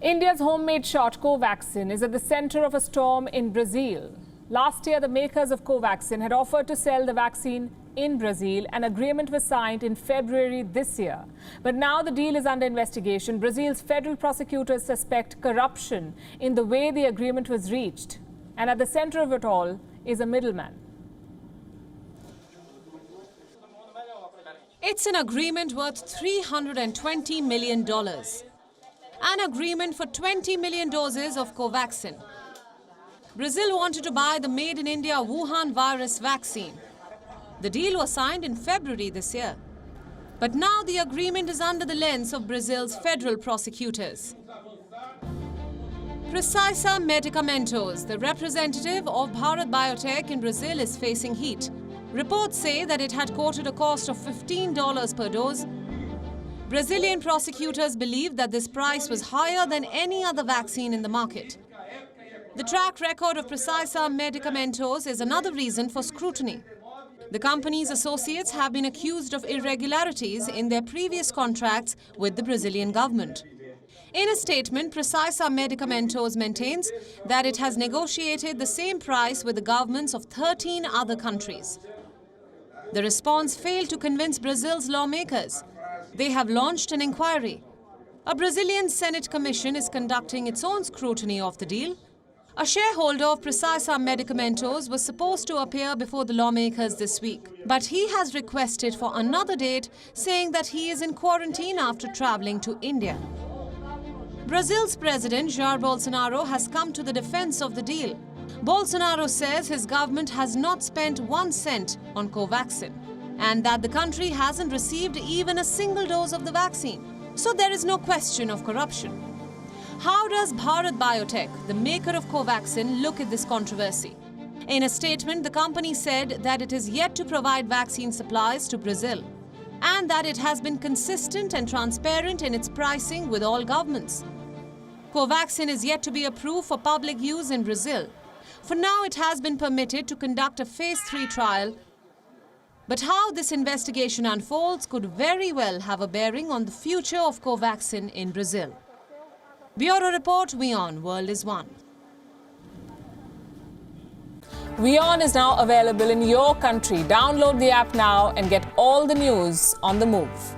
India's homemade shot Covaxin is at the center of a storm in Brazil. Last year, the makers of Covaxin had offered to sell the vaccine in Brazil. An agreement was signed in February this year. But now the deal is under investigation. Brazil's federal prosecutors suspect corruption in the way the agreement was reached. And at the center of it all is a middleman. It's an agreement worth $320 million. An agreement for 20 million doses of Covaxin. Brazil wanted to buy the made-in-India Wuhan virus vaccine. The deal was signed in February this year. But now the agreement is under the lens of Brazil's federal prosecutors. Precisa Medicamentos, the representative of Bharat Biotech in Brazil, is facing heat. Reports say that it had quoted a cost of $15 per dose. Brazilian prosecutors believe that this price was higher than any other vaccine in the market. The track record of Precisa Medicamentos is another reason for scrutiny. The company's associates have been accused of irregularities in their previous contracts with the Brazilian government. In a statement, Precisa Medicamentos maintains that it has negotiated the same price with the governments of 13 other countries. The response failed to convince Brazil's lawmakers. They have launched an inquiry. A Brazilian Senate commission is conducting its own scrutiny of the deal. A shareholder of Precisa Medicamentos was supposed to appear before the lawmakers this week, but he has requested for another date, saying that he is in quarantine after traveling to India. Brazil's president, Jair Bolsonaro, has come to the defense of the deal. Bolsonaro says his government has not spent 1 cent on Covaxin and that the country hasn't received even a single dose of the vaccine. So there is no question of corruption. How does Bharat Biotech, the maker of Covaxin, look at this controversy? In a statement, the company said that it is yet to provide vaccine supplies to Brazil and that it has been consistent and transparent in its pricing with all governments. Covaxin is yet to be approved for public use in Brazil. For now, it has been permitted to conduct a phase 3 trial. But how this investigation unfolds could very well have a bearing on the future of Covaxin in Brazil. Bureau Report, WION, World is One. WION is now available in your country. Download the app now and get all the news on the move.